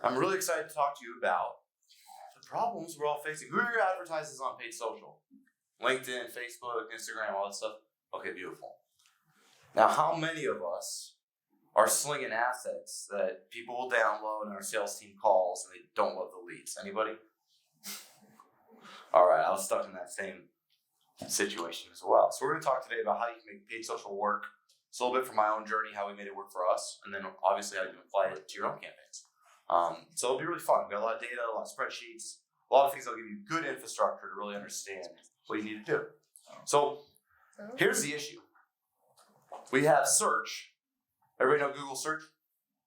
I'm really excited to talk to you about the problems we're all facing. Who are your advertisers on paid social? LinkedIn, Facebook, Instagram, all that stuff? Okay, beautiful. Now, how many of us are slinging assets that people will download and our sales team calls and they don't love the leads? Anybody? All right, I was stuck in that same situation as well. So we're going to talk today about how you can make paid social work. It's a little bit from my own journey, how we made it work for us, and then obviously how you can apply it to your own campaigns. So it'll be really fun. We've got a lot of data, a lot of spreadsheets, a lot of things that'll give you good infrastructure to really understand what you need to do. So here's the issue. We have search. Everybody know Google search,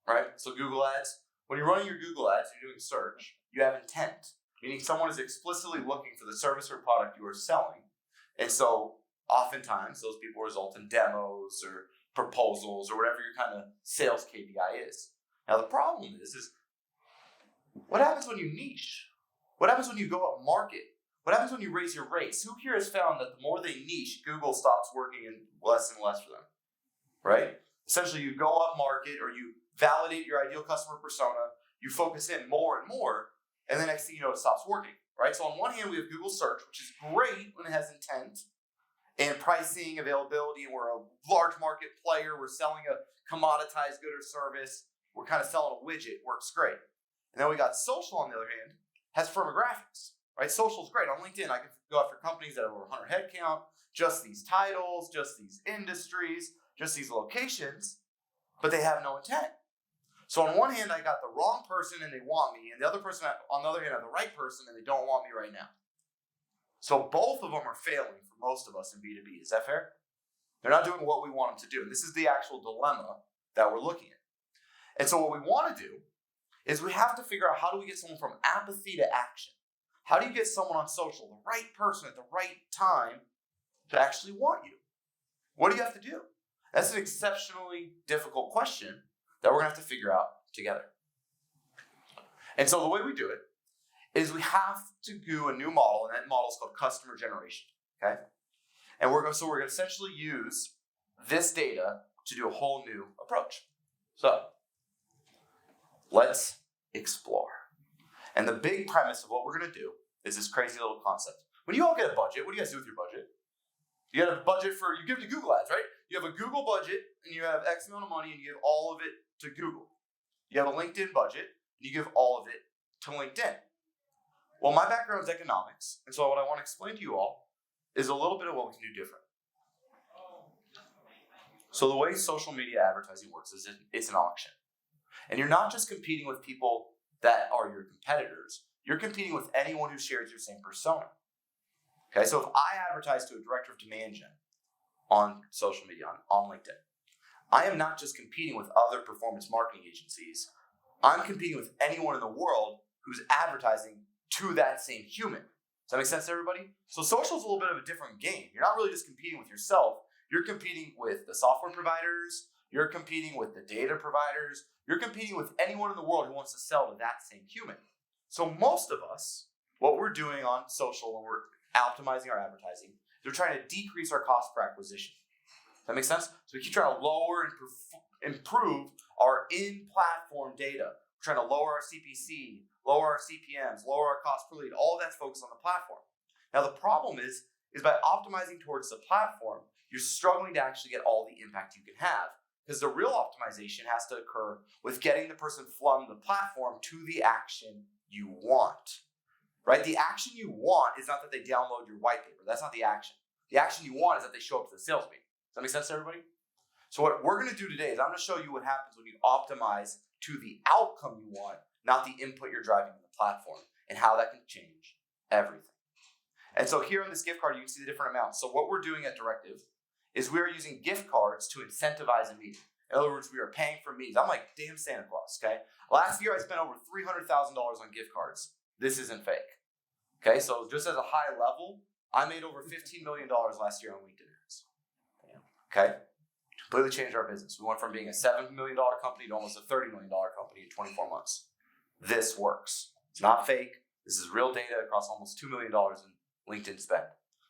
right? So Google ads. When you're running your Google ads, you're doing search, you have intent, meaning someone is explicitly looking for the service or product you are selling. And so oftentimes those people result in demos or proposals or whatever your kind of sales KPI is. Now the problem is what happens when you niche? What happens when you go up market? What happens when you raise your rates? Who here has found that the more they niche, Google stops working and less for them, right? Essentially, you go up market or you validate your ideal customer persona, you focus in more and more, and the next thing you know, it stops working, right? So on one hand, we have Google search, which is great when it has intent and pricing, availability, and we're a large market player. We're selling a commoditized good or service. We're kind of selling a widget, works great. And then we got social, on the other hand, has firmographics, right? Social's great. On LinkedIn, I can go after companies that have over 100 headcount, just these titles, just these industries, just these locations, but they have no intent. So on one hand, I got the wrong person and they want me, and the other person, on the other hand, I have the right person and they don't want me right now. So both of them are failing for most of us in B2B. Is that fair? They're not doing what we want them to do. And this is the actual dilemma that we're looking at. And so what we want to do is we have to figure out, how do we get someone from apathy to action? How do you get someone on social, the right person at the right time, to actually want you? What do you have to do? That's an exceptionally difficult question that we're going to have to figure out together. And so the way we do it is we have to do a new model, and that model is called customer generation, okay? And we're going to essentially use this data to do a whole new approach. So let's explore. And the big premise of what we're going to do is this crazy little concept. When you all get a budget, what do you guys do with your budget? You get a budget you give it to Google Ads, right? You have a Google budget, and you have X amount of money, and you give all of it to Google. You have a LinkedIn budget, and you give all of it to LinkedIn. Well, my background is economics, and so what I want to explain to you all is a little bit of what we can do different. So the way social media advertising works is it's an auction. And you're not just competing with people that are your competitors. You're competing with anyone who shares your same persona. Okay, so if I advertise to a director of demand gen on social media, on LinkedIn, I am not just competing with other performance marketing agencies. I'm competing with anyone in the world who's advertising to that same human. Does that make sense to everybody? So social is a little bit of a different game. You're not really just competing with yourself. You're competing with the software providers. You're competing with the data providers. You're competing with anyone in the world who wants to sell to that same human. So most of us, what we're doing on social when we're optimizing our advertising, they're trying to decrease our cost per acquisition. Does that make sense? So we keep trying to lower and improve our in-platform data. We're trying to lower our CPC, lower our CPMs, lower our cost per lead. All of that's focused on the platform. Now the problem is by optimizing towards the platform, you're struggling to actually get all the impact you can have. Because the real optimization has to occur with getting the person from the platform to the action you want. Right? The action you want is not that they download your white paper. That's not the action. The action you want is that they show up to the sales meeting. Does that make sense to everybody? So what we're going to do today is I'm going to show you what happens when you optimize to the outcome you want, not the input you're driving in the platform, and how that can change everything. And so here on this gift card, you can see the different amounts. So what we're doing at Directive is we are using gift cards to incentivize a meeting. In other words, we are paying for meetings. I'm like damn Santa Claus, okay? Last year, I spent over $300,000 on gift cards. This isn't fake. Okay, so just as a high level, I made over $15 million last year on LinkedIn ads. Okay? Completely changed our business. We went from being a $7 million company to almost a $30 million company in 24 months. This works. It's not fake. This is real data across almost $2 million in LinkedIn spend.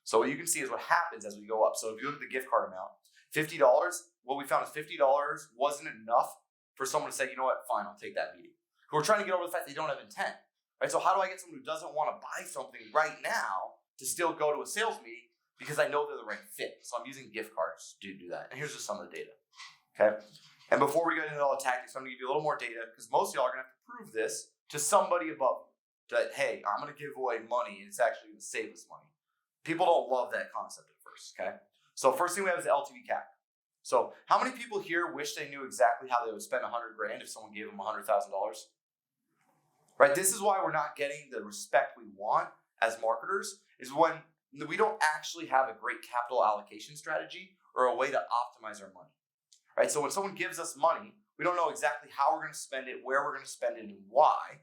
So what you can see is what happens as we go up. So if you look at the gift card amount, $50, what we found is $50 wasn't enough for someone to say, you know what, fine, I'll take that meeting. who are trying to get over the fact they don't have intent, right? So how do I get someone who doesn't want to buy something right now to still go to a sales meeting because I know they're the right fit? So I'm using gift cards to do that. And here's just some of the data, okay? And before we get into all the tactics, I'm going to give you a little more data because most of y'all are going to have to prove this to somebody above you that, hey, I'm going to give away money and it's actually going to save us money. People don't love that concept at first, okay? So first thing we have is LTV CAC. So how many people here wish they knew exactly how they would spend $100,000 if someone gave them $100,000? Right? This is why we're not getting the respect we want as marketers, is when we don't actually have a great capital allocation strategy or a way to optimize our money. Right? So when someone gives us money, we don't know exactly how we're going to spend it, where we're going to spend it, and why.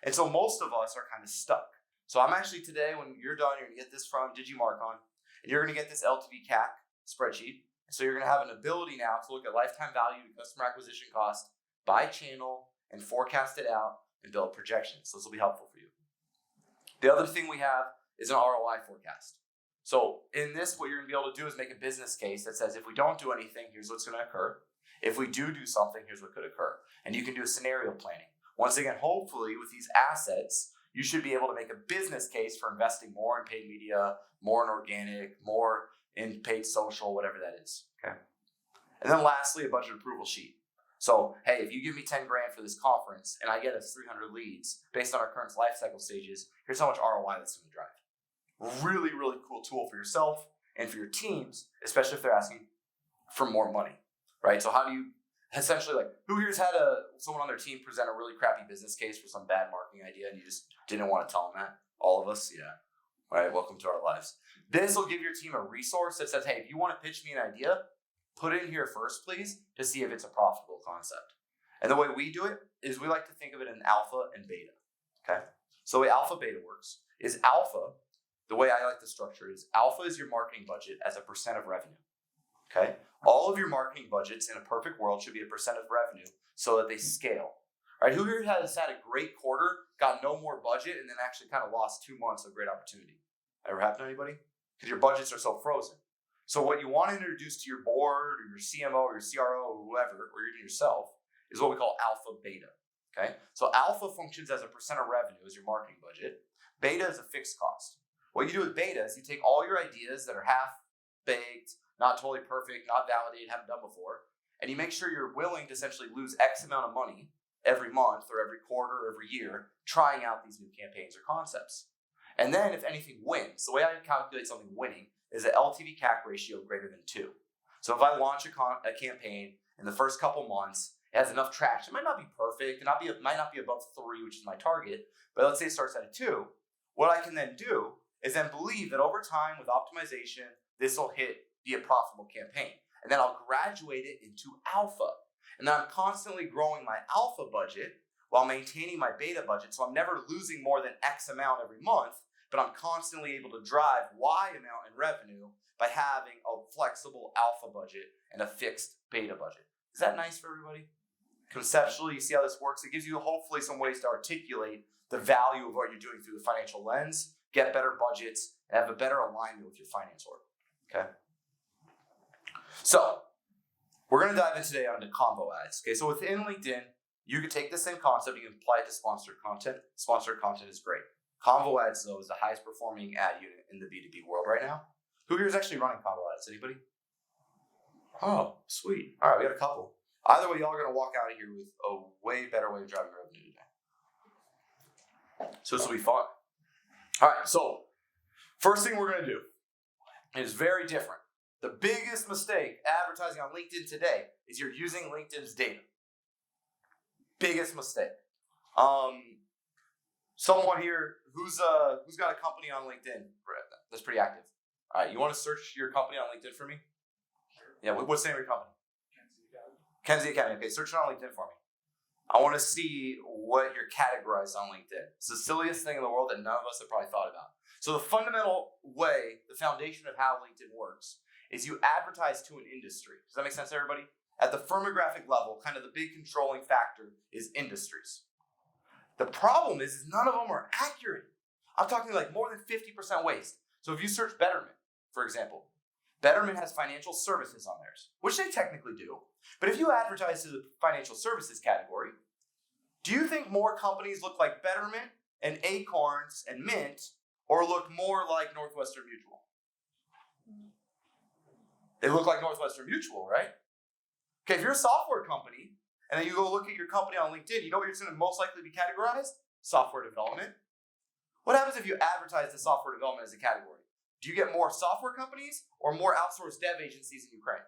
And so most of us are kind of stuck. So I'm actually today, when you're done, you're going to get this from Digimarcon, and you're going to get this LTV CAC spreadsheet. So you're going to have an ability now to look at lifetime value to customer acquisition cost by channel and forecast it out and build projections. So this will be helpful for you. The other thing we have is an ROI forecast. So in this, what you're going to be able to do is make a business case that says, if we don't do anything, here's what's going to occur. If we do something, here's what could occur. And you can do a scenario planning. Once again, hopefully with these assets, you should be able to make a business case for investing more in paid media, more in organic, more in paid social, whatever that is, okay? And then lastly, a budget approval sheet. So, hey, if you give me 10 grand for this conference and I get us 300 leads based on our current life cycle stages, here's how much ROI that's going to drive. Really, really cool tool for yourself and for your teams, especially if they're asking for more money, right? So how do you essentially, like, who here's had someone on their team present a really crappy business case for some bad marketing idea and you just didn't want to tell them that? All of us? Yeah. All right, welcome to our lives. This will give your team a resource that says, hey, if you want to pitch me an idea, put it in here first, please, to see if it's a profitable concept. And the way we do it is we like to think of it in alpha and beta, okay? So the way alpha beta works is alpha, the way I like to structure it is alpha is your marketing budget as a percent of revenue, okay? All of your marketing budgets in a perfect world should be a percent of revenue so that they scale, right? Who here has had a great quarter, got no more budget, and then actually kind of lost 2 months of great opportunity? Ever happened to anybody? Because your budgets are so frozen. So what you want to introduce to your board or your CMO or your CRO or whoever, or even yourself, is what we call alpha beta, okay? So alpha functions as a percent of revenue as your marketing budget. Beta is a fixed cost. What you do with beta is you take all your ideas that are half-baked, not totally perfect, not validated, haven't done before, and you make sure you're willing to essentially lose X amount of money every month or every quarter or every year trying out these new campaigns or concepts. And then if anything wins, the way I calculate something winning is an LTV CAC ratio greater than 2. So if I launch a campaign in the first couple months, it has enough traction. It might not be perfect. It might not be above 3, which is my target. But let's say it starts at a 2. What I can then do is then believe that over time with optimization, this will be a profitable campaign. And then I'll graduate it into alpha. And then I'm constantly growing my alpha budget while maintaining my beta budget. So I'm never losing more than X amount every month, but I'm constantly able to drive Y amount in revenue by having a flexible alpha budget and a fixed beta budget. Is that nice for everybody? Conceptually, you see how this works? It gives you hopefully some ways to articulate the value of what you're doing through the financial lens, get better budgets, and have a better alignment with your finance org, okay? So, we're going to dive in today onto combo ads, okay? So within LinkedIn, you can take the same concept, you can apply it to sponsored content. Sponsored content is great. Combo ads, though, is the highest performing ad unit in the B2B world right now. Who here is actually running combo ads? Anybody? Oh, sweet. All right, we got a couple. Either way, y'all are going to walk out of here with a way better way of driving revenue today. So this will be fun. All right, so first thing we're going to do is very different. The biggest mistake advertising on LinkedIn today is you're using LinkedIn's data. Biggest mistake. Someone here who's got a company on LinkedIn that's pretty active. All right, you want to search your company on LinkedIn for me? Sure. Yeah, what's the name of your company? Kenzie Academy. Okay, search it on LinkedIn for me. I want to see what you're categorized on LinkedIn. It's the silliest thing in the world that none of us have probably thought about. So the fundamental way, the foundation of how LinkedIn works is you advertise to an industry. Does that make sense to everybody? At the firmographic level, kind of the big controlling factor is industries. The problem is none of them are accurate. I'm talking like more than 50% waste. So if you search Betterment, for example, Betterment has financial services on theirs, which they technically do. But if you advertise to the financial services category, Do you think more companies look like Betterment and Acorns and Mint, or look more like Northwestern Mutual? They look like Northwestern Mutual, right? Okay, if you're a software company, and then you go look at your company on LinkedIn, you know what you're going to most likely be categorized? Software development. What happens if you advertise the software development as a category? Do you get more software companies or more outsourced dev agencies in Ukraine?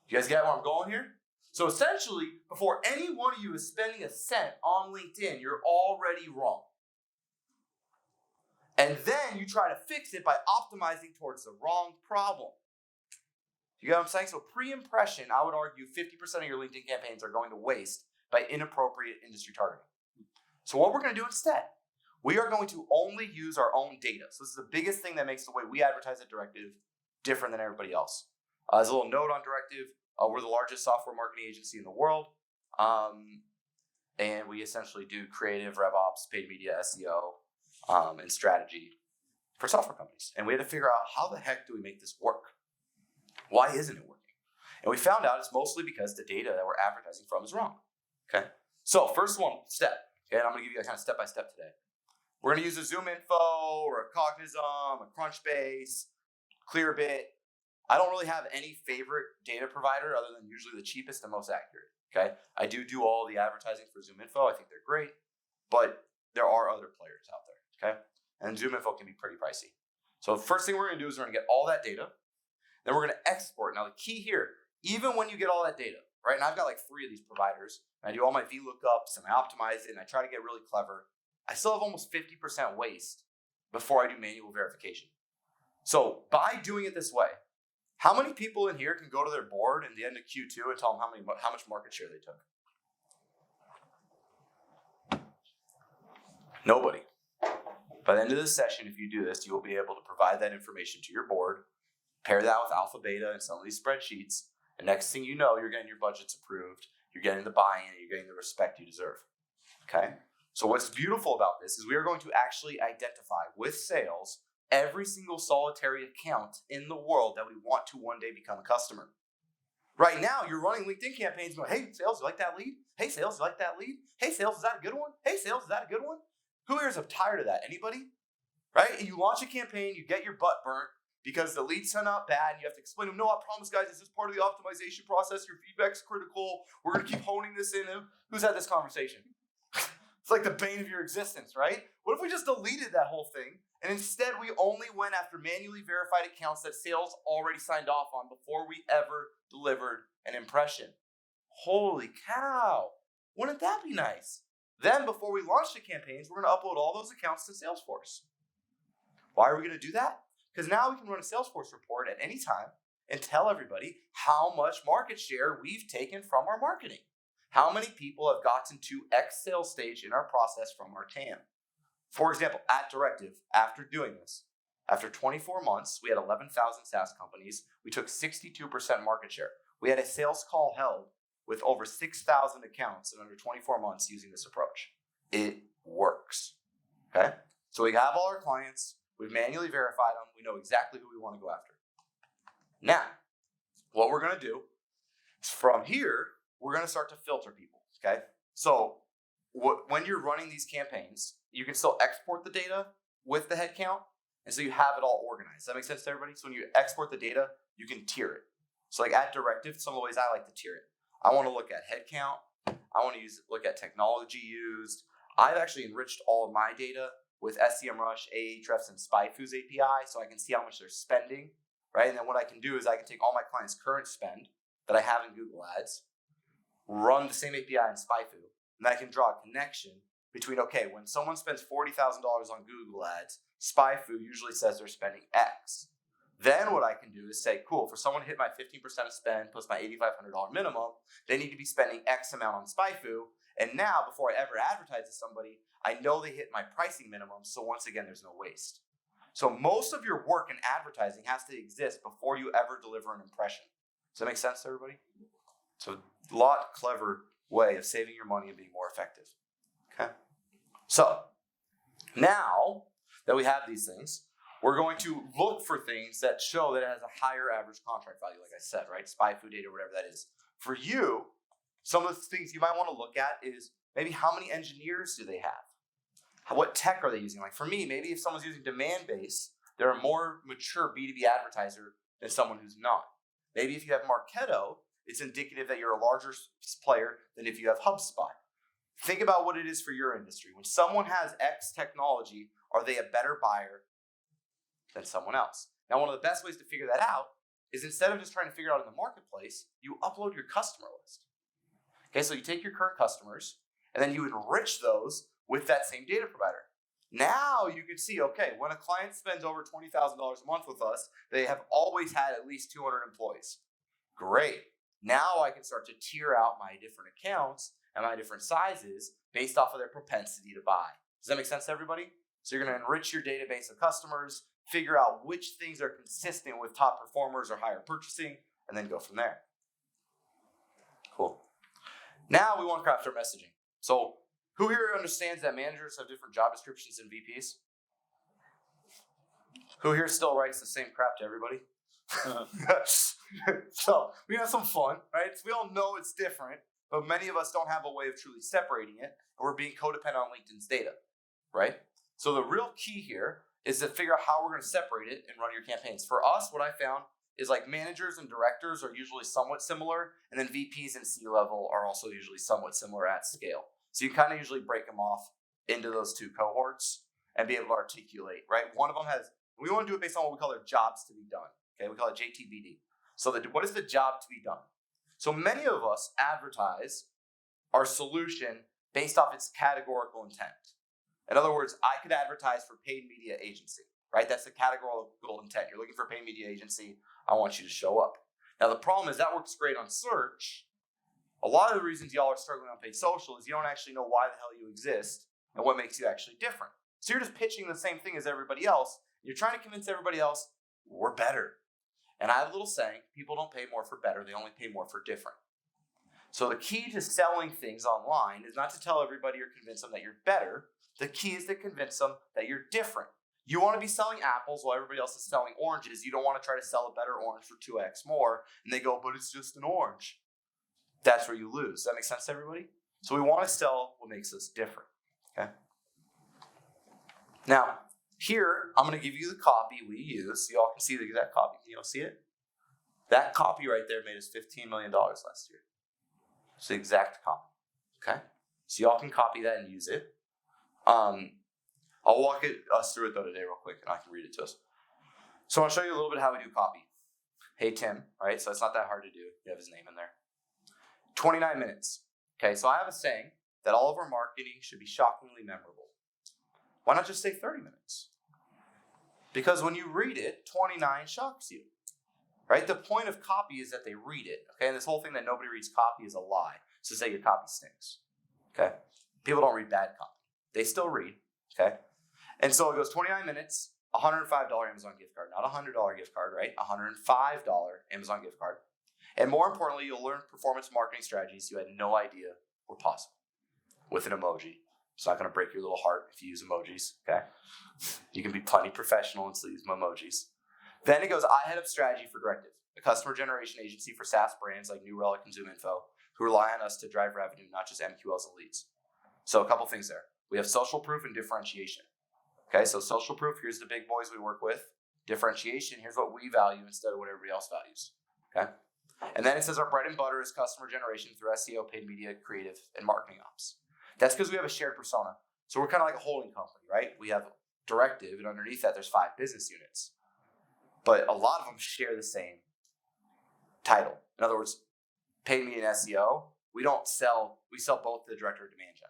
You guys get where I'm going here? So essentially, before any one of you is spending a cent on LinkedIn, you're already wrong. And then you try to fix it by optimizing towards the wrong problem. You get what I'm saying? So pre-impression, I would argue 50% of your LinkedIn campaigns are going to waste by inappropriate industry targeting. So what we're going to do instead, we are going to only use our own data. So this is the biggest thing that makes the way we advertise at Directive different than everybody else. As a little note on Directive, we're the largest software marketing agency in the world. And we essentially do creative, RevOps, paid media, SEO, and strategy for software companies. And we had to figure out, how the heck do we make this work? Why isn't it working? And we found out it's mostly because the data that we're advertising from is wrong. Okay. So first step, okay, and I'm going to give you a kind of step-by-step today. We're going to use a Zoom Info or a Cognizant, a Crunchbase, Clearbit. I don't really have any favorite data provider other than usually the cheapest and most accurate. Okay. I do all the advertising for Zoom Info. I think they're great, but there are other players out there. Okay. And Zoom Info can be pretty pricey. So the first thing we're going to do is we're going to get all that data. Then we're going to export. Now the key here, even when you get all that data, right? And I've got like 3 of these providers. And I do all my VLOOKUPs and I optimize it and I try to get really clever. I still have almost 50% waste before I do manual verification. So by doing it this way, how many people in here can go to their board at the end of Q2 and tell them how much market share they took? Nobody. By the end of this session, if you do this, you will be able to provide that information to your board, pair that with alpha, beta, and some of these spreadsheets, and next thing you know, you're getting your budgets approved, you're getting the buy-in, and you're getting the respect you deserve. Okay? So what's beautiful about this is we are going to actually identify with sales every single solitary account in the world that we want to one day become a customer. Right now, you're running LinkedIn campaigns going, hey, sales, you like that lead? Hey, sales, you like that lead? Hey, sales, is that a good one? Hey, sales, is that a good one? Who here is tired of that? Anybody? Right? And you launch a campaign, you get your butt burnt because the leads turn out bad, and you have to explain to them, no, I promise, guys, this is part of the optimization process. Your feedback's critical. We're going to keep honing this in. Who's had this conversation? It's like the bane of your existence, right? What if we just deleted that whole thing, and instead we only went after manually verified accounts that sales already signed off on before we ever delivered an impression? Holy cow. Wouldn't that be nice? Then before we launch the campaigns, we're going to upload all those accounts to Salesforce. Why are we going to do that? Because now we can run a Salesforce report at any time and tell everybody how much market share we've taken from our marketing. How many people have gotten to X sales stage in our process from our TAM? For example, at Directive, after doing this, after 24 months, we had 11,000 SaaS companies. We took 62% market share. We had a sales call held with over 6,000 accounts in under 24 months using this approach. It works. Okay? So we have all our clients. We've manually verified them. We know exactly who we want to go after. Now, what we're going to do is from here, we're going to start to filter people. Okay? So when you're running these campaigns, you can still export the data with the headcount. And so you have it all organized. Does that make sense to everybody? So when you export the data, you can tier it. So like at Directive, some of the ways I like to tier it. I want to look at headcount. I want to look at technology used. I've actually enriched all of my data with SEMrush, Ahrefs, and SpyFu's API, so I can see how much they're spending, right? And then what I can do is I can take all my clients' current spend that I have in Google Ads, run the same API in SpyFu, and I can draw a connection between, okay, when someone spends $40,000 on Google Ads, SpyFu usually says they're spending X. Then what I can do is say, cool, for someone to hit my 15% of spend plus my $8,500 minimum, they need to be spending X amount on SpyFu. And now, before I ever advertise to somebody, I know they hit my pricing minimum. So once again, there's no waste. So most of your work in advertising has to exist before you ever deliver an impression. Does that make sense to everybody? So a lot clever way of saving your money and being more effective. Okay. So now that we have these things, we're going to look for things that show that it has a higher average contract value, like I said, right? SpyFu data, whatever that is. For you, Some of the things you might want to look at is maybe how many engineers do they have? What tech are they using? Like for me, maybe if someone's using demand-based, they're a more mature B2B advertiser than someone who's not. Maybe if you have Marketo, it's indicative that you're a larger player than if you have HubSpot. Think about what it is for your industry. When someone has X technology, are they a better buyer than someone else? Now, one of the best ways to figure that out is instead of just trying to figure it out in the marketplace, you upload your customer list. Okay, so you take your current customers and then you enrich those with that same data provider. Now you can see, okay, when a client spends over $20,000 a month with us, they have always had at least 200 employees. Great. Now I can start to tier out my different accounts and my different sizes based off of their propensity to buy. Does that make sense to everybody? So you're going to enrich your database of customers, figure out which things are consistent with top performers or higher purchasing, and then go from there. Cool. Now we want to craft our messaging. So who here understands that managers have different job descriptions than VPs? Who here still writes the same crap to everybody? So we have some fun, right? So we all know it's different, but many of us don't have a way of truly separating it, and we're being codependent on LinkedIn's data, right? So the real key here is to figure out how we're going to separate it and run your campaigns. For us, what I found is like managers and directors are usually somewhat similar, and then VPs and C-level are also usually somewhat similar at scale. So you kind of usually break them off into those two cohorts and be able to articulate, right? One of them has, we want to do it based on what we call their jobs to be done. Okay, we call it JTBD. So what is the job to be done? So many of us advertise our solution based off its categorical intent. In other words, I could advertise for paid media agency, right? That's the categorical intent. You're looking for a paid media agency. I want you to show up. Now, the problem is that works great on search. A lot of the reasons y'all are struggling on paid social is you don't actually know why the hell you exist and what makes you actually different. So you're just pitching the same thing as everybody else. You're trying to convince everybody else we're better. And I have a little saying, people don't pay more for better, they only pay more for different. So the key to selling things online is not to tell everybody or convince them that you're better. The key is to convince them that you're different. You want to be selling apples while everybody else is selling oranges. You don't want to try to sell a better orange for 2x more. And they go, but it's just an orange. That's where you lose. Does that make sense to everybody? So we want to sell what makes us different. Okay. Now, here, I'm going to give you the copy we use so y'all can see the exact copy. Can y'all see it? That copy right there made us $15 million last year. It's the exact copy. Okay? So y'all can copy that and use it. I'll walk us through it though today real quick and I can read it to us. So I'll show you a little bit how we do copy. Hey Tim, right? So it's not that hard to do. You have his name in there. 29 minutes. Okay, so I have a saying that all of our marketing should be shockingly memorable. Why not just say 30 minutes? Because when you read it, 29 shocks you, right? The point of copy is that they read it, okay? And this whole thing that nobody reads copy is a lie. So say your copy stinks, okay? People don't read bad copy. They still read, okay? And so it goes 29 minutes, $105 Amazon gift card, not a $100 gift card, right? $105 Amazon gift card. And more importantly, you'll learn performance marketing strategies you had no idea were possible with an emoji. It's not going to break your little heart if you use emojis, okay? You can be plenty professional and still use emojis. Then it goes, I head up strategy for Directive, a customer generation agency for SaaS brands like New Relic and ZoomInfo who rely on us to drive revenue, not just MQLs and leads. So a couple things there. We have social proof and differentiation. Okay, so social proof, here's the big boys we work with. Differentiation, here's what we value instead of what everybody else values. Okay? And then it says our bread and butter is customer generation through SEO, paid media, creative, and marketing ops. That's because we have a shared persona. So we're kind of like a holding company, right? We have Directive, and underneath that, there's 5 business units. But a lot of them share the same title. In other words, paid media and SEO, we sell both the director of demand gen.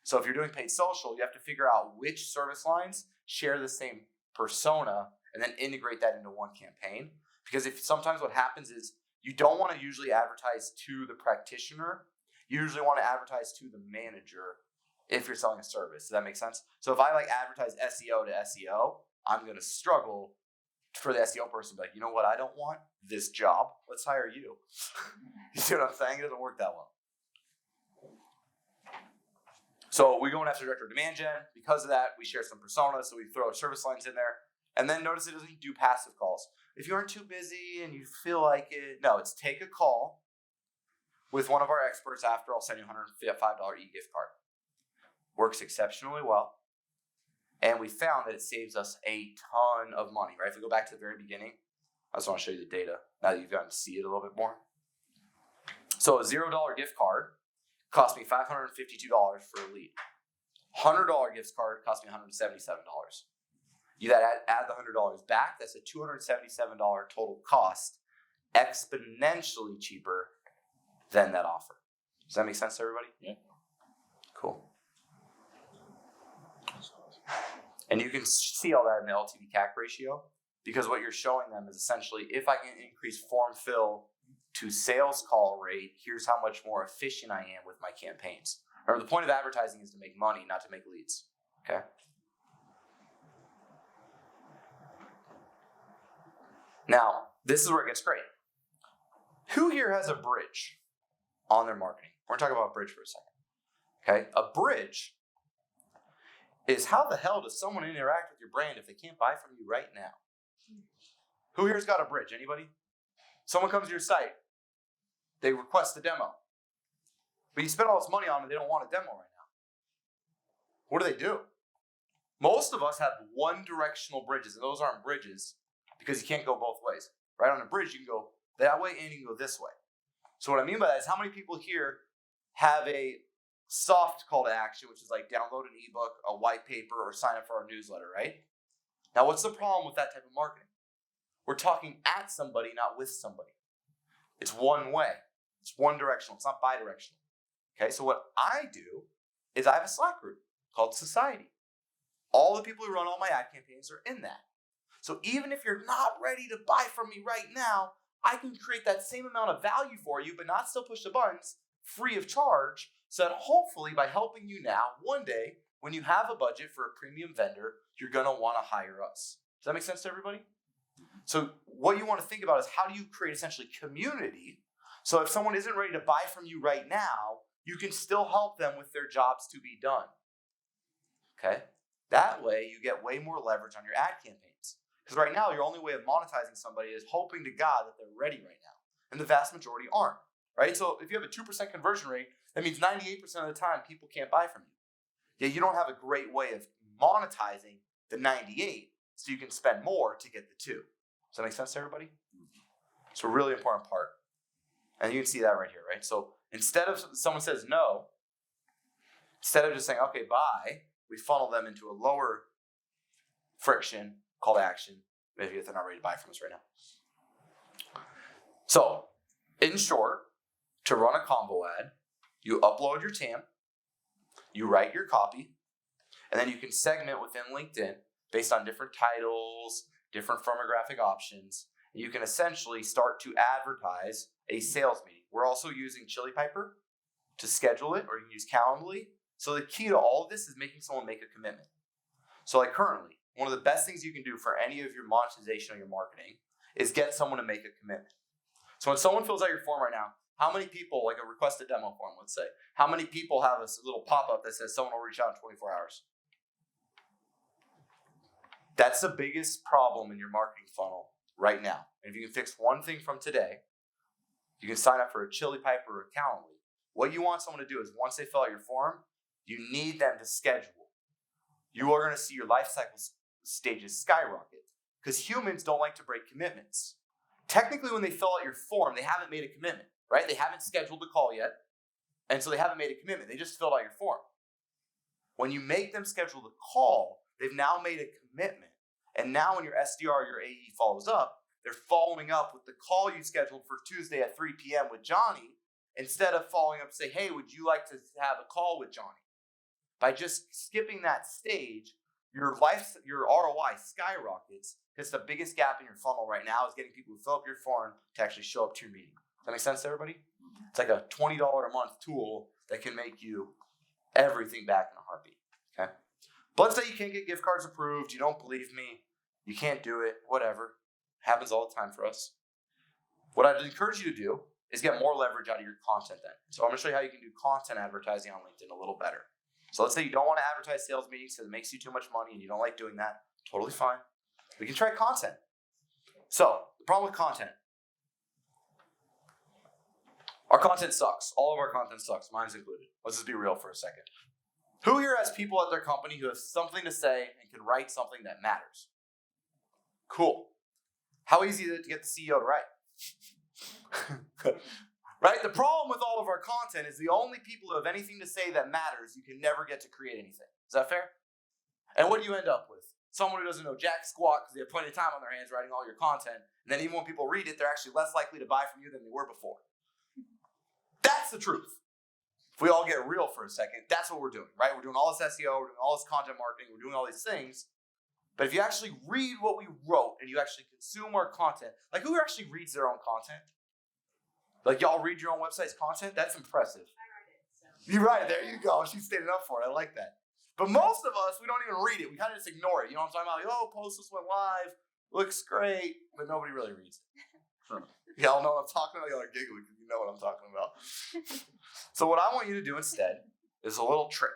So if you're doing paid social, you have to figure out which service lines share the same persona and then integrate that into one campaign. Because sometimes what happens is you don't want to usually advertise to the practitioner. You usually want to advertise to the manager if you're selling a service. Does that make sense? So if I advertise SEO to SEO, I'm going to struggle for the SEO person to be like, you know what I don't want? This job. Let's hire you. You see what I'm saying? It doesn't work that well. So we're going after director demand gen. Because of that, we share some personas, so we throw our service lines in there. And then notice it doesn't do passive calls. If you aren't too busy and you feel like it, no, it's take a call. with one of our experts after, I'll send you a $105 e-gift card. Works exceptionally well. And we found that it saves us a ton of money, right? If we go back to the very beginning, I just want to show you the data now that you've gotten to see it a little bit more. So a $0 gift card cost me $552 for a lead. $100 gift card cost me $177. You add the $100 back, that's a $277 total cost, exponentially cheaper than that offer. Does that make sense to everybody? Yeah. Cool. And you can see all that in the LTV CAC ratio, because what you're showing them is essentially, if I can increase form fill to sales call rate, here's how much more efficient I am with my campaigns. Remember, the point of advertising is to make money, not to make leads. Okay? Now, this is where it gets great. Who here has a bridge on their marketing? We're going to talk about a bridge for a second. Okay? A bridge is how the hell does someone interact with your brand if they can't buy from you right now? Who here's got a bridge? Anybody? Someone comes to your site. They request a demo. But you spend all this money on it, they don't want a demo right now. What do? Most of us have one-directional bridges, and those aren't bridges because you can't go both ways. Right? On a bridge, you can go that way and you can go this way. So what I mean by that is, how many people here have a soft call to action, which is like download an ebook, a white paper, or sign up for our newsletter, right? Now, what's the problem with that type of marketing? We're talking at somebody, not with somebody. It's one way. It's one directional. It's not bi-directional. Okay, so what I do is I have a Slack group called Society. All the people who run all my ad campaigns are in that. So even if you're not ready to buy from me right now, I can create that same amount of value for you, but not still push the buttons free of charge, so that hopefully by helping you now, one day, when you have a budget for a premium vendor, you're going to want to hire us. Does that make sense to everybody? So what you want to think about is, how do you create essentially community? So if someone isn't ready to buy from you right now, you can still help them with their jobs to be done. Okay? That way you get way more leverage on your ad campaigns. Because right now your only way of monetizing somebody is hoping to God that they're ready right now. And the vast majority aren't. Right? So if you have a 2% conversion rate, that means 98% of the time people can't buy from you. Yet you don't have a great way of monetizing the 98, so you can spend more to get the 2. Does that make sense to everybody? It's a really important part. And you can see that right here, right? So instead of someone says no, instead of just saying, okay, bye, we funnel them into a lower friction call to action, maybe if they're not ready to buy from us right now. So, in short, to run a combo ad, you upload your TAM, you write your copy, and then you can segment within LinkedIn based on different titles, different firmographic options. And you can essentially start to advertise a sales meeting. We're also using Chili Piper to schedule it, or you can use Calendly. So the key to all of this is making someone make a commitment. So like currently, one of the best things you can do for any of your monetization or your marketing is get someone to make a commitment. So when someone fills out your form right now, how many people, like a request a demo form, let's say, how many people have a little pop-up that says someone will reach out in 24 hours? That's the biggest problem in your marketing funnel right now. And if you can fix one thing from today, you can sign up for a Chili Piper or a Calendly. What you want someone to do is, once they fill out your form, you need them to schedule. You are going to see your life cycle stages skyrocket, because humans don't like to break commitments. Technically, when they fill out your form, they haven't made a commitment, right? They haven't scheduled the call yet, and so they haven't made a commitment. They just filled out your form. When you make them schedule the call, they've now made a commitment. And now when your SDR or your AE follows up, they're following up with the call you scheduled for Tuesday at 3 p.m. with Johnny, instead of following up to say, hey, would you like to have a call with Johnny? By just skipping that stage, your ROI skyrockets, because the biggest gap in your funnel right now is getting people who fill up your form to actually show up to your meeting. Does that make sense to everybody? It's like a $20 a month tool that can make you everything back in a heartbeat. Okay? But let's say you can't get gift cards approved, you don't believe me, you can't do it, whatever. Happens all the time for us. What I'd encourage you to do is get more leverage out of your content then. So I'm going to show you how you can do content advertising on LinkedIn a little better. So let's say you don't want to advertise sales meetings because it makes you too much money and you don't like doing that. Totally fine. We can try content. So the problem with content, Our content sucks. All of our content sucks, mine's included. Let's just be real for a second. Who here has people at their company who have something to say and can write something that matters? Cool. How easy is it to get the CEO to write? Right? The problem with all of our content is the only people who have anything to say that matters, you can never get to create anything. Is that fair? And what do you end up with? Someone who doesn't know jack squat because they have plenty of time on their hands writing all your content, and then even when people read it, they're actually less likely to buy from you than they were before. That's the truth. If we all get real for a second, that's what we're doing, right? We're doing all this SEO, we're doing all this content marketing, we're doing all these things. But if you actually read what we wrote and you actually consume our content, like who actually reads their own content? Like y'all read your own website's content? That's impressive. I write it. So. You write it, there you go. She's standing up for it. I like that. But most of us, we don't even read it. We kind of just ignore it. You know what I'm talking about? Like, oh, post this went live. Looks great. But nobody really reads it. Y'all know what I'm talking about? Y'all are giggling because you know what I'm talking about. So what I want you to do instead is a little trick.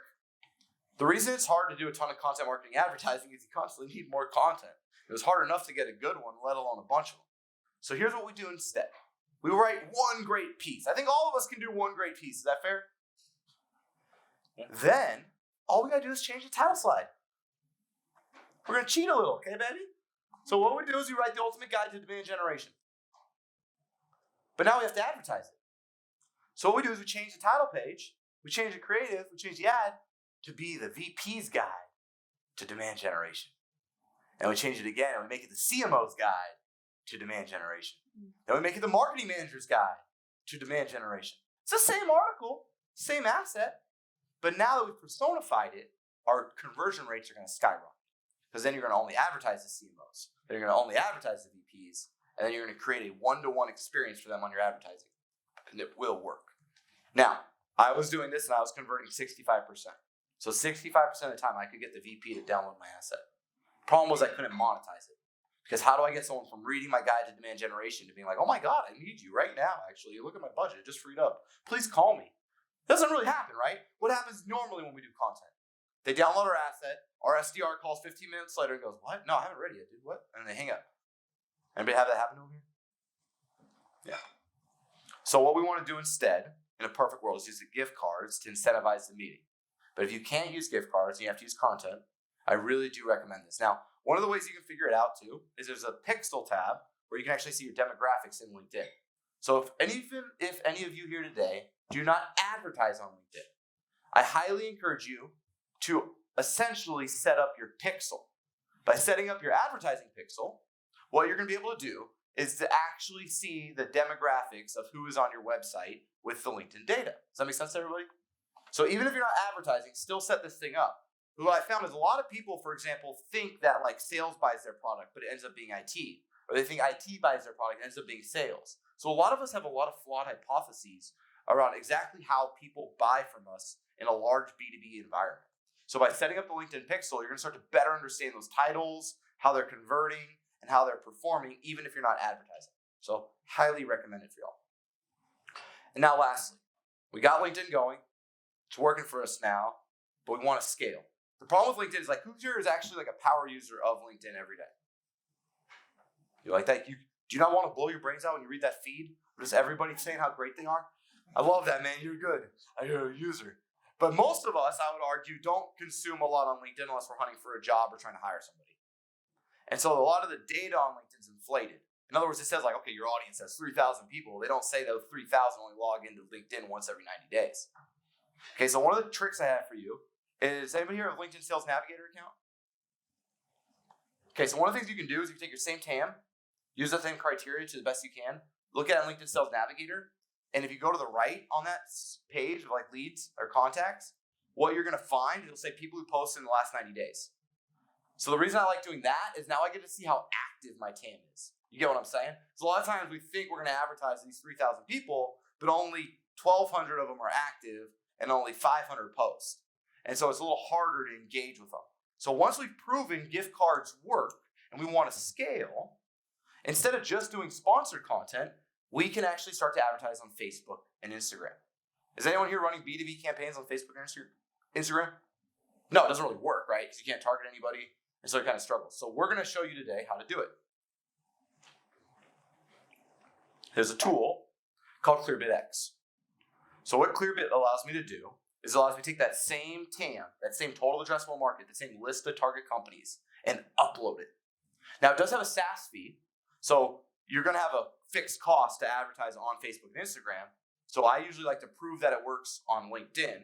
The reason it's hard to do a ton of content marketing advertising is you constantly need more content. It was hard enough to get a good one, let alone a bunch of them. So here's what we do instead. We write one great piece. I think all of us can do one great piece. Is that fair? Yeah. Then, all we gotta do is change the title slide. We're gonna cheat a little, okay, baby? So what we do is we write the ultimate guide to demand generation. But now we have to advertise it. So what we do is we change the title page, we change the creative, we change the ad to be the VP's guide to demand generation. And we change it again and we make it the CMO's guide to demand generation. Then we make it the marketing manager's guide to demand generation. It's the same article, same asset, but now that we've personified it, our conversion rates are going to skyrocket. Because then you're going to only advertise the CMOs, then you're going to only advertise the VPs, and then you're going to create a one-to-one experience for them on your advertising. And it will work. Now, I was doing this and I was converting 65%. So 65% of the time I could get the VP to download my asset. Problem was I couldn't monetize it. Because how do I get someone from reading my guide to demand generation to being like, oh my God, I need you right now, actually. Look at my budget, it just freed up. Please call me. It doesn't really happen, right? What happens normally when we do content? They download our asset, our SDR calls 15 minutes later and goes, what? No, I haven't read it yet, dude. What? And they hang up. Anybody have that happen over here? Yeah. So what we want to do instead, in a perfect world, is use the gift cards to incentivize the meeting. But if you can't use gift cards and you have to use content, I really do recommend this. Now, one of the ways you can figure it out too is there's a pixel tab where you can actually see your demographics in LinkedIn. So if any of you here today do not advertise on LinkedIn, I highly encourage you to essentially set up your pixel. By setting up your advertising pixel, what you're going to be able to do is to actually see the demographics of who is on your website with the LinkedIn data. Does that make sense to everybody? So even if you're not advertising, still set this thing up. What I found is a lot of people, for example, think that like sales buys their product, but it ends up being IT. Or they think IT buys their product and ends up being sales. So a lot of us have a lot of flawed hypotheses around exactly how people buy from us in a large B2B environment. So by setting up the LinkedIn pixel, you're going to start to better understand those titles, how they're converting, and how they're performing, even if you're not advertising. So highly recommend it for y'all. And now lastly, we got LinkedIn going. It's working for us now, but we want to scale. The problem with LinkedIn is like, who here is actually like a power user of LinkedIn every day? You like that? Do you not want to blow your brains out when you read that feed? Just everybody saying how great they are? I love that, man. You're good. You're a user. But most of us, I would argue, don't consume a lot on LinkedIn unless we're hunting for a job or trying to hire somebody. And so a lot of the data on LinkedIn is inflated. In other words, it says like, okay, your audience has 3,000 people. They don't say those 3,000 only log into LinkedIn once every 90 days. Okay, so one of the tricks I have for you is, anybody here have a LinkedIn Sales Navigator account? Okay, so one of the things you can do is you can take your same TAM, use the same criteria to the best you can, look at LinkedIn Sales Navigator, and if you go to the right on that page of like leads or contacts, what you're going to find, it'll say people who posted in the last 90 days. So the reason I like doing that is now I get to see how active my TAM is. You get what I'm saying? So a lot of times we think we're going to advertise to these 3,000 people, but only 1,200 of them are active and only 500 post. And so it's a little harder to engage with them. So once we've proven gift cards work and we want to scale, instead of just doing sponsored content, we can actually start to advertise on Facebook and Instagram. Is anyone here running B2B campaigns on Facebook and Instagram? No, it doesn't really work, right? Because you can't target anybody, and so it kind of struggles. So we're going to show you today how to do it. There's a tool called ClearBidX. So what Clearbit allows me to do is it allows me to take that same TAM, that same total addressable market, the same list of target companies, and upload it. Now, it does have a SaaS fee, so you're going to have a fixed cost to advertise on Facebook and Instagram. So I usually like to prove that it works on LinkedIn,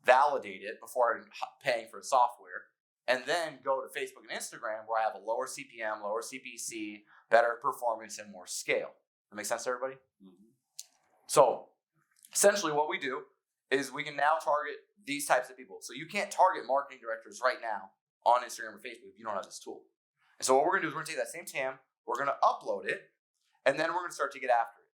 validate it before I'm paying for the software, and then go to Facebook and Instagram where I have a lower CPM, lower CPC, better performance, and more scale. That makes sense to everybody? Mm-hmm. So essentially what we do is we can now target these types of people. So you can't target marketing directors right now on Instagram or Facebook if you don't have this tool. And so what we're going to do is we're going to take that same TAM, we're going to upload it, and then we're going to start to get after it.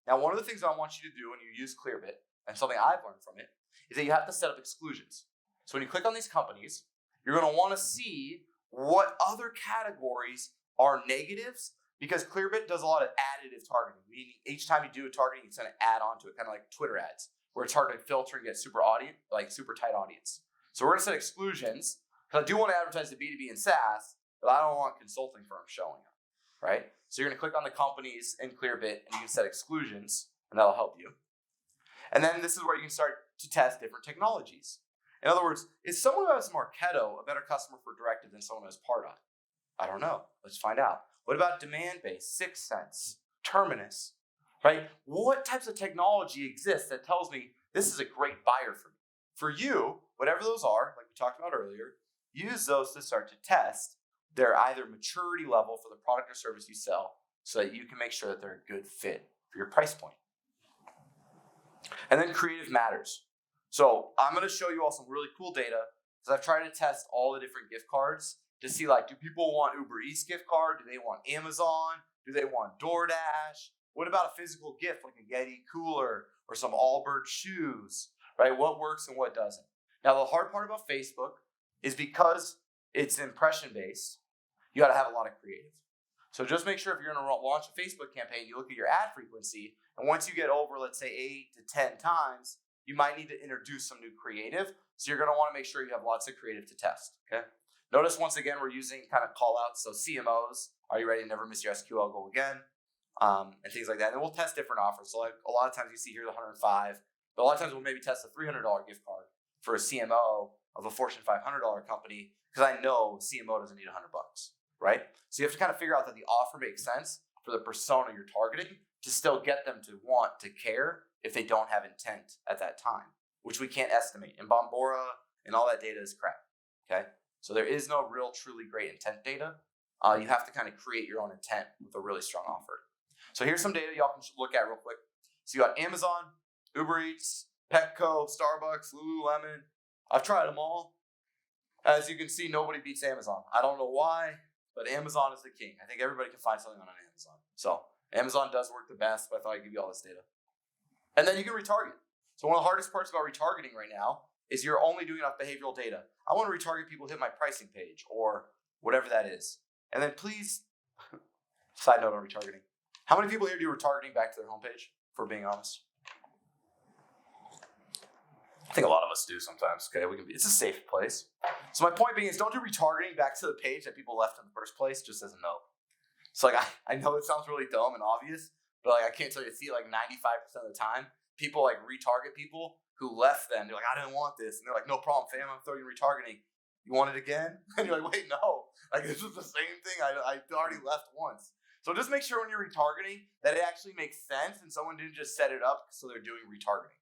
Now, one of the things I want you to do when you use Clearbit, and something I've learned from it, is that you have to set up exclusions. So when you click on these companies, you're going to want to see what other categories are negatives, because Clearbit does a lot of additive targeting, meaning each time you do a targeting, it's going to add on to it, kind of like Twitter ads, where it's hard to filter and get super tight audience. So we're going to set exclusions, because I do want to advertise to B2B and SaaS, but I don't want consulting firms showing up, right? So you're going to click on the companies in Clearbit, and you can set exclusions, and that'll help you. And then this is where you can start to test different technologies. In other words, is someone who has Marketo a better customer for Directive than someone who has Pardot? I don't know. Let's find out. What about demand-based, 6 Sense, Terminus, right? What types of technology exists that tells me this is a great buyer for me? For you, whatever those are, like we talked about earlier, use those to start to test their either maturity level for the product or service you sell so that you can make sure that they're a good fit for your price point. And then creative matters. So I'm going to show you all some really cool data because I've tried to test all the different gift cards to see, like, do people want Uber Eats gift card? Do they want Amazon? Do they want DoorDash? What about a physical gift like a Yeti cooler or some Allbirds shoes, right? What works and what doesn't? Now, the hard part about Facebook is because it's impression-based, you got to have a lot of creative. So just make sure if you're going to launch a Facebook campaign, you look at your ad frequency, and once you get over, let's say, 8 to 10 times, you might need to introduce some new creative. So you're going to want to make sure you have lots of creative to test, okay? Notice once again, we're using kind of call outs. So CMOs, are you ready to never miss your SQL goal again? And things like that. And we'll test different offers. So like a lot of times you see here the 105, but a lot of times we'll maybe test a $300 gift card for a CMO of a Fortune 500 company because I know CMO doesn't need $100, right? So you have to kind of figure out that the offer makes sense for the persona you're targeting to still get them to want to care if they don't have intent at that time, which we can't estimate. And Bombora and all that data is crap, okay? So there is no real truly great intent data. You have to kind of create your own intent with a really strong offer. So here's some data y'all can look at real quick. So you got Amazon, Uber Eats, Petco, Starbucks, Lululemon. I've tried them all. As you can see, nobody beats Amazon. I don't know why, but Amazon is the king. I think everybody can find something on Amazon. So Amazon does work the best, but I thought I'd give you all this data. And then you can retarget. So one of the hardest parts about retargeting right now is you're only doing enough behavioral data. I want to retarget people who hit my pricing page or whatever that is. And then please, side note on retargeting. How many people here do retargeting back to their homepage, for being honest? I think a lot of us do sometimes, okay? It's a safe place. So my point being is don't do retargeting back to the page that people left in the first place, just as a note. So like I know it sounds really dumb and obvious, but like I can't tell you to see it like 95% of the time, people like retarget people who left them. They're like, I didn't want this. And they're like, no problem, fam, I'm throwing you retargeting. You want it again? And you're like, wait, no. Like this is the same thing. I already left once. So just make sure when you're retargeting that it actually makes sense and someone didn't just set it up so they're doing retargeting.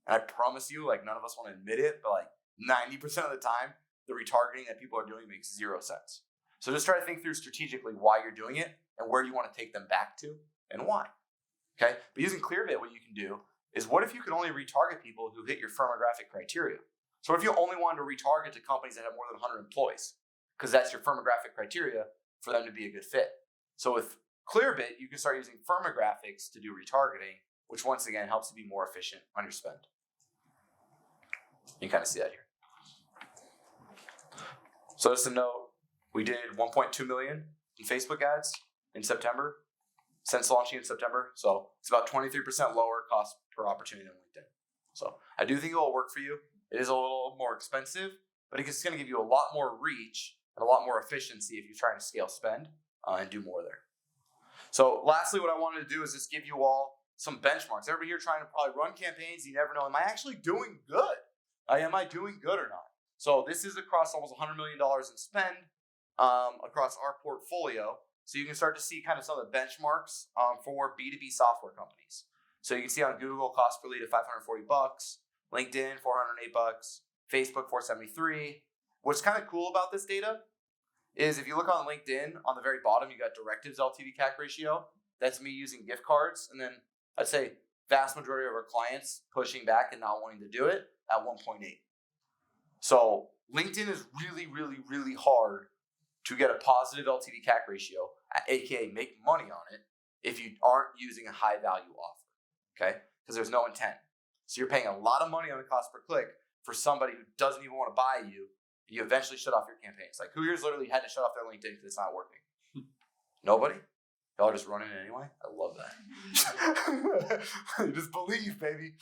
And I promise you, like none of us want to admit it, but like 90% of the time, the retargeting that people are doing makes 0 sense. So just try to think through strategically why you're doing it and where you want to take them back to and why. Okay? But using Clearbit, what you can do is what if you could only retarget people who hit your firmographic criteria? So what if you only wanted to retarget to companies that have more than 100 employees? Because that's your firmographic criteria for them to be a good fit. So with Clearbit, you can start using firmographics to do retargeting, which once again helps you be more efficient on your spend. You can kind of see that here. So just a note, we did 1.2 million in Facebook ads in September, since launching in September. So it's about 23% lower cost per opportunity than LinkedIn. So I do think it will work for you. It is a little more expensive, but it's going to give you a lot more reach and a lot more efficiency if you're trying to scale spend and do more there. So lastly, what I wanted to do is just give you all some benchmarks. Everybody here trying to probably run campaigns. You never know, am I actually doing good? Am I doing good or not? So this is across almost $100 million in spend across our portfolio. So you can start to see kind of some of the benchmarks for B2B software companies. So you can see on Google, cost per lead of $540, LinkedIn, $408, Facebook, $473. What's kind of cool about this data is if you look on LinkedIn, on the very bottom, you got Directive's LTV CAC ratio. That's me using gift cards. And then I'd say vast majority of our clients pushing back and not wanting to do it at 1.8. So LinkedIn is really, really, really hard to get a positive LTV CAC ratio, aka make money on it, if you aren't using a high value offer, okay? Because there's no intent. So you're paying a lot of money on the cost per click for somebody who doesn't even want to buy you. You eventually shut off your campaigns. Like, who here's literally had to shut off their LinkedIn because it's not working? Nobody? Y'all just running it anyway? I love that. You just believe, baby.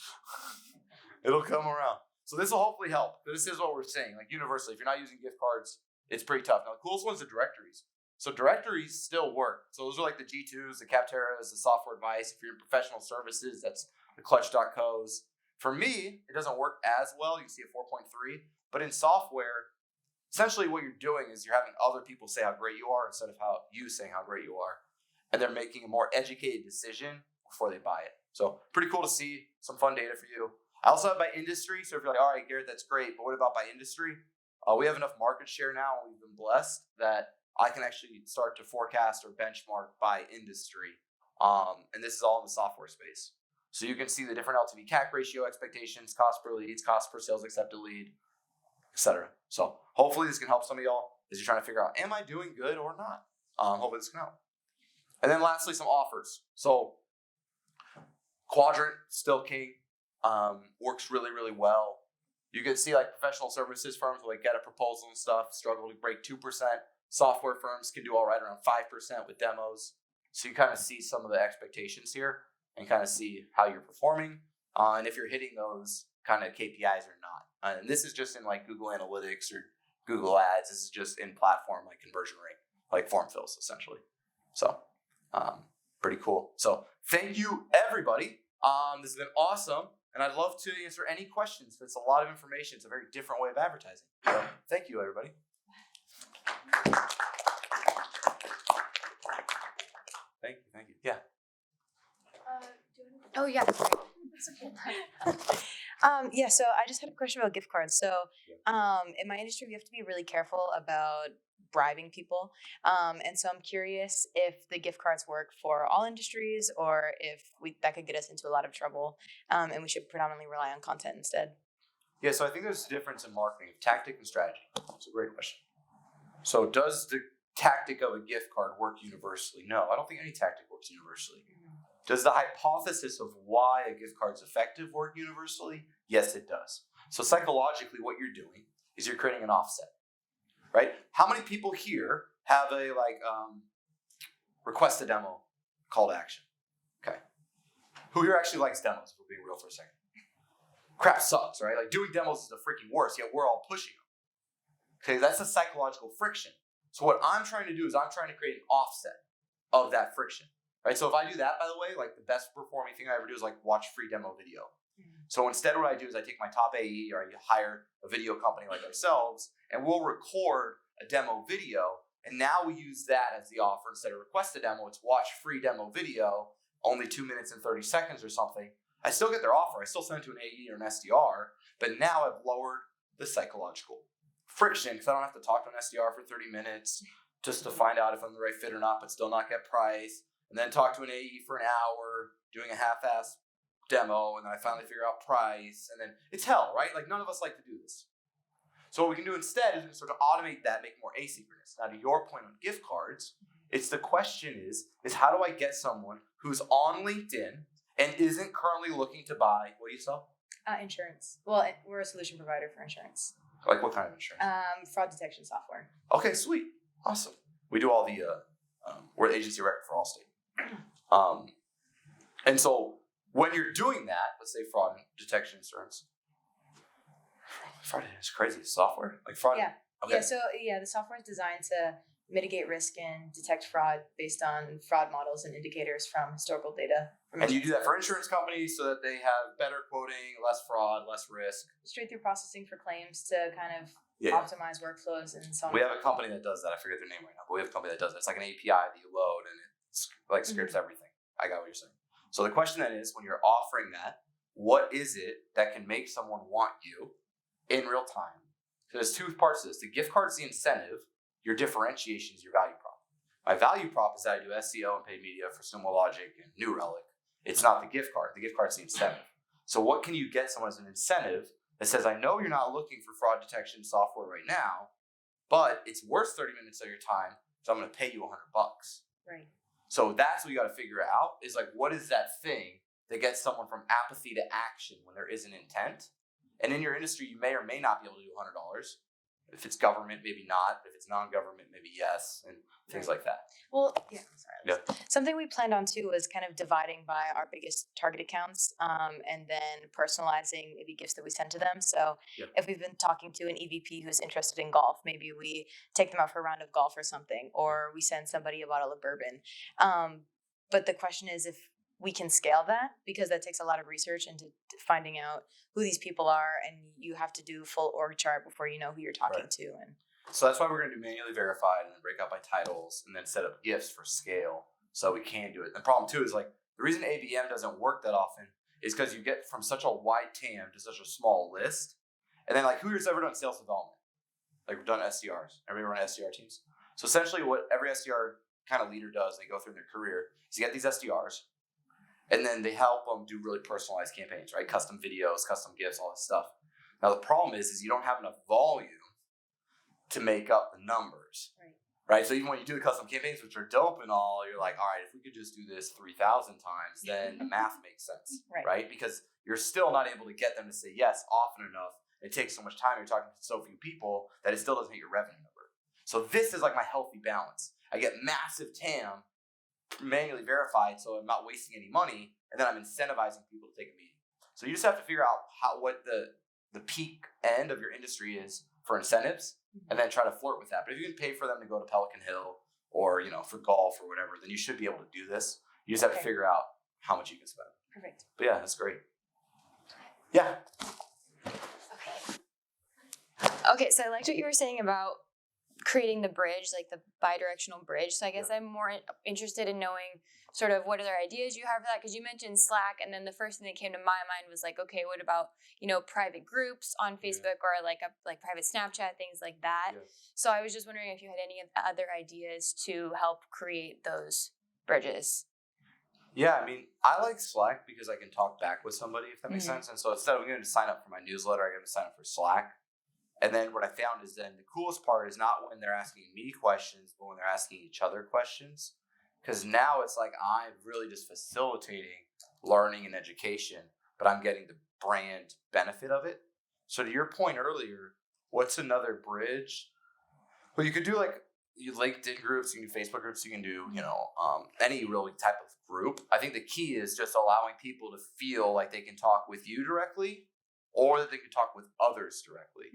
It'll come around. So this will hopefully help. This is what we're saying. Like, universally, if you're not using gift cards, it's pretty tough. Now, the coolest one's the directories. So directories still work. So those are like the G2s, the Capteras, the software advice. If you're in professional services, that's the clutch.co's. For me, it doesn't work as well. You can see a 4.3. But in software, essentially what you're doing is you're having other people say how great you are instead of how you saying how great you are. And they're making a more educated decision before they buy it. So pretty cool to see some fun data for you. I also have by industry. So if you're like, all right, Garrett, that's great. But what about by industry? We have enough market share now. We've been blessed that I can actually start to forecast or benchmark by industry. And this is all in the software space. So you can see the different LTV CAC ratio expectations, cost per leads, cost per sales accepted lead, etc. So hopefully this can help some of y'all as you're trying to figure out, am I doing good or not? Hopefully this can help. And then lastly, some offers. So Quadrant, still king, works really, really well. You can see like professional services firms will like get a proposal and stuff, struggle to break 2%. Software firms can do all right around 5% with demos. So you kind of see some of the expectations here and kind of see how you're performing. And if you're hitting those kind of KPIs or not. And this is just in like Google Analytics or Google Ads. This is just in platform like conversion rate, like form fills essentially. So pretty cool. So thank you everybody. This has been awesome. And I'd love to answer any questions. It's a lot of information. It's a very different way of advertising. So thank you everybody. Thank you. Yeah. Oh yeah. Yeah, so I just had a question about gift cards. So in my industry, we have to be really careful about bribing people. And so I'm curious if the gift cards work for all industries or if that could get us into a lot of trouble and we should predominantly rely on content instead. Yeah, so I think there's a difference in marketing, tactic and strategy. It's a great question. So does the tactic of a gift card work universally? No, I don't think any tactic works universally. Does the hypothesis of why a gift card is effective work universally? Yes, it does. So psychologically, what you're doing is you're creating an offset, right? How many people here have a request a demo call to action? Okay. Who here actually likes demos, if we're being real for a second? Crap sucks, right? Like doing demos is the freaking worst, yet we're all pushing them. Okay, that's a psychological friction. So what I'm trying to do is I'm trying to create an offset of that friction. Right, so if I do that, by the way, like the best performing thing I ever do is like watch free demo video. So instead what I do is I take my top AE or I hire a video company like ourselves and we'll record a demo video and now we use that as the offer. Instead of request a demo, it's watch free demo video, only 2 minutes and 30 seconds or something. I still get their offer. I still send it to an AE or an SDR, but now I've lowered the psychological friction because I don't have to talk to an SDR for 30 minutes just to find out if I'm the right fit or not, but still not get price. And then talk to an AE for an hour, doing a half-ass demo, and then I finally figure out price, and then it's hell, right? Like none of us like to do this. So what we can do instead is we can sort of automate that, make it more asynchronous. Now to your point on gift cards, it's the question is how do I get someone who's on LinkedIn and isn't currently looking to buy, what do you sell? Insurance. Well, we're a solution provider for insurance. Like what kind of insurance? Fraud detection software. Okay, sweet. Awesome. We do all the, we're the agency record for Allstate. And so when you're doing that, let's say fraud detection insurance. Fraud is crazy. Software? Like fraud? Yeah. Okay. Yeah, so the software is designed to mitigate risk and detect fraud based on fraud models and indicators from historical data. And you do that for insurance companies so that they have better quoting, less fraud, less risk. Straight through processing for claims to kind of optimize workflows and so on. We have a company that does that. I forget their name right now, but we have a company that does it. It's like an API that you load and it like scripts everything. I got what you're saying. So the question then is, when you're offering that, what is it that can make someone want you in real time? So there's two parts to this. The gift card is the incentive. Your differentiation is your value prop. My value prop is that I do SEO and paid media for Sumo Logic and New Relic. It's not the gift card. The gift card is the incentive. So what can you get someone as an incentive that says, I know you're not looking for fraud detection software right now, but it's worth 30 minutes of your time, so I'm going to pay you $100. Right. So that's what you got to figure out is like, what is that thing that gets someone from apathy to action when there is an intent? And in your industry, you may or may not be able to do $100. If it's government, maybe not. If it's non-government, maybe yes, and things like that. Well, something we planned on too was kind of dividing by our biggest target accounts, and then personalizing maybe gifts that we send to them. So if we've been talking to an EVP who's interested in golf, maybe we take them out for a round of golf or something, or we send somebody a bottle of bourbon. But the question is if we can scale that, because that takes a lot of research into finding out who these people are, and you have to do a full org chart before you know who you're talking to. And so that's why we're going to do manually verified and then break out by titles and then set up gifts for scale so we can do it. The problem too is like the reason ABM doesn't work that often is because you get from such a wide TAM to such a small list. And then like who here's ever done sales development? Like we've done SDRs. Everybody run SDR teams. So essentially what every SDR kind of leader does, they go through their career, is you get these SDRs. And then they help them do really personalized campaigns, right? Custom videos, custom gifts, all this stuff. Now the problem is you don't have enough volume to make up the numbers, right? So even when you do the custom campaigns, which are dope and all, you're like, all right, if we could just do this 3,000 times, then the math makes sense, right? Because you're still not able to get them to say yes often enough. It takes so much time. You're talking to so few people that it still doesn't hit your revenue number. So this is like my healthy balance. I get massive TAM, manually verified, so I'm not wasting any money, and then I'm incentivizing people to take a meeting. So you just have to figure out what the peak end of your industry is for incentives, and then try to flirt with that. But if you can pay for them to go to Pelican Hill or for golf or whatever, then you should be able to do this. You just have to figure out how much you can spend. Perfect. But yeah, that's great. Yeah. Okay, so I liked what you were saying about creating the bridge, like the bi-directional bridge. So I guess I'm more interested in knowing sort of what other ideas you have for that, because you mentioned Slack, and then the first thing that came to my mind was like, okay, what about private groups on Facebook or like private Snapchat, things like that. So I was just wondering if you had any other ideas to help create those bridges. Yeah, I mean, I like Slack because I can talk back with somebody, if that makes sense. And so instead of going to sign up for my newsletter, I got to sign up for Slack. And then what I found is then the coolest part is not when they're asking me questions, but when they're asking each other questions. Because now it's like I'm really just facilitating learning and education, but I'm getting the brand benefit of it. So to your point earlier, what's another bridge? Well, you could do like LinkedIn groups, you can do Facebook groups, you can do, any really type of group. I think the key is just allowing people to feel like they can talk with you directly or that they can talk with others directly.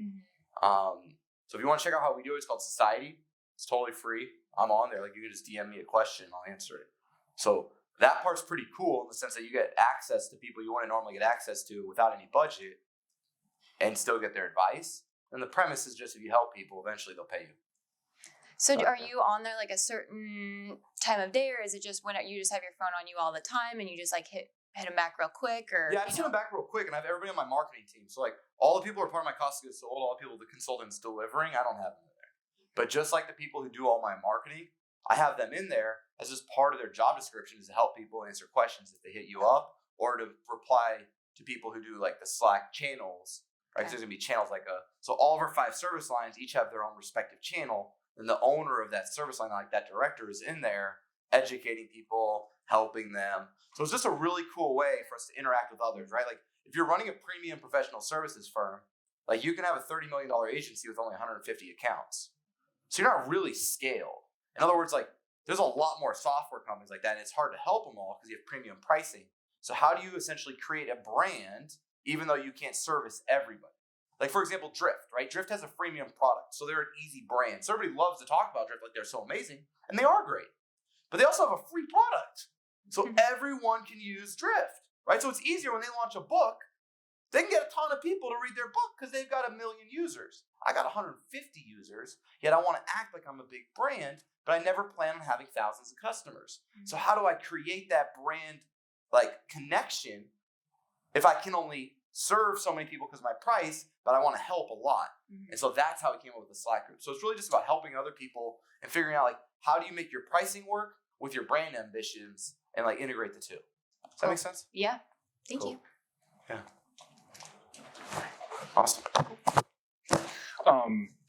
So if you want to check out how we do it, it's called Society. It's totally free. I'm on there. Like you can just DM me a question, I'll answer it. So that part's pretty cool in the sense that you get access to people you want to normally get access to without any budget and still get their advice. And the premise is just if you help people, eventually they'll pay you. So are you on there like a certain time of day, or is it just when you just have your phone on you all the time and you just like hit them back real quick? Or yeah, I just hit them back real quick, and I have everybody on my marketing team. So like all the people who are part of my cost of goods sold, all the people, the consultants delivering, I don't have them in there. But just like the people who do all my marketing, I have them in there as just part of their job description is to help people answer questions if they hit you up, or to reply to people who do like the Slack channels, right? Because there's gonna be channels so all of our 5 service lines each have their own respective channel, and the owner of that service line, like that director, is in there educating people, helping them. So it's just a really cool way for us to interact with others, right? Like if you're running a premium professional services firm, like you can have a $30 million agency with only 150 accounts. So you're not really scaled. In other words, like there's a lot more software companies like that, and it's hard to help them all because you have premium pricing. So how do you essentially create a brand even though you can't service everybody? Like, for example, Drift, right? Drift has a freemium product, so they're an easy brand. So everybody loves to talk about Drift like they're so amazing, and they are great. But they also have a free product. So everyone can use Drift, right? So it's easier when they launch a book. They can get a ton of people to read their book because they've got 1 million users. I got 150 users, yet I want to act like I'm a big brand, but I never plan on having thousands of customers. So how do I create that brand connection if I can only serve so many people because of my price, but I want to help a lot? And so that's how we came up with the Slack group. So it's really just about helping other people and figuring out how do you make your pricing work with your brand ambitions and integrate the two. Does that make sense? Yeah. Thank you. Yeah. Awesome.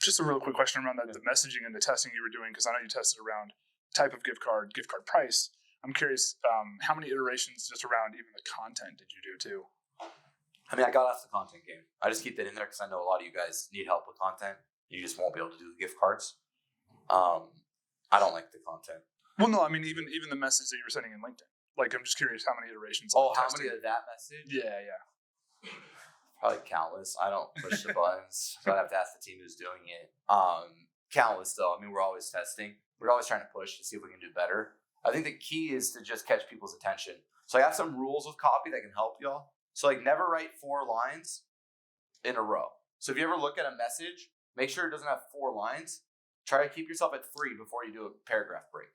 Just a real quick question around the messaging and the testing you were doing, because I know you tested around type of gift card price. I'm curious, how many iterations just around even the content did you do too? I mean, I got off the content game. I just keep that in there because I know a lot of you guys need help with content. You just won't be able to do the gift cards. I don't like the content. Well, no, I mean, even the message that you were sending in LinkedIn. I'm just curious how many iterations. Oh, how many of that message? Yeah. Probably countless. I don't push the buttons, so I'd have to ask the team who's doing it. Countless, though. I mean, we're always testing. We're always trying to push to see if we can do better. I think the key is to just catch people's attention. So I have some rules with copy that can help y'all. So never write 4 lines in a row. So if you ever look at a message, make sure it doesn't have 4 lines. Try to keep yourself at 3 before you do a paragraph break.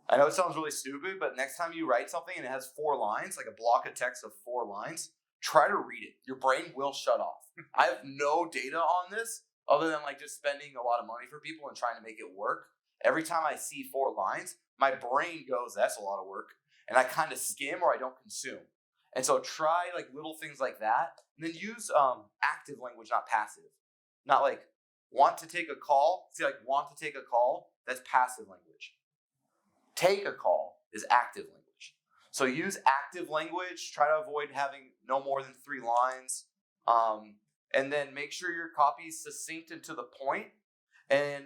I know it sounds really stupid, but next time you write something and it has 4 lines, like a block of text of 4 lines, try to read it. Your brain will shut off. I have no data on this other than just spending a lot of money for people and trying to make it work. Every time I see 4 lines, my brain goes, that's a lot of work. And I kind of skim or I don't consume. And so try little things like that. And then use active language, not passive. Not want to take a call. See, want to take a call, that's passive language. Take a call is active language. So use active language. Try to avoid having no more than 3 lines. And then make sure your copy is succinct and to the point. And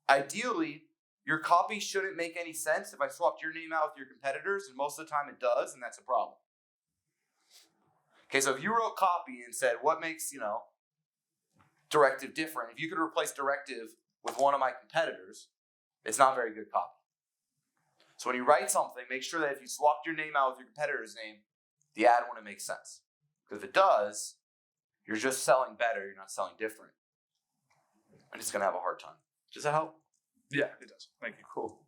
ideally, your copy shouldn't make any sense if I swapped your name out with your competitors, and most of the time it does, and that's a problem. Okay, so if you wrote copy and said, what makes, Directive different? If you could replace Directive with one of my competitors, it's not very good copy. So when you write something, make sure that if you swapped your name out with your competitor's name, the ad wouldn't make sense. Because if it does, you're just selling better, you're not selling different. And it's going to have a hard time. Does that help? Yeah, it does. Thank you. Cool.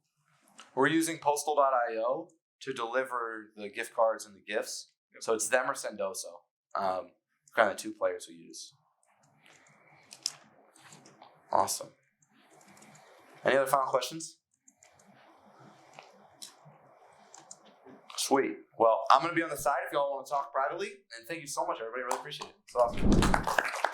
We're using Postal.io to deliver the gift cards and the gifts. Yep. So it's them or Sendoso. Kind of the 2 players we use. Awesome. Any other final questions? Sweet. Well, I'm going to be on the side if y'all want to talk privately. And thank you so much, everybody. I really appreciate it. It's awesome.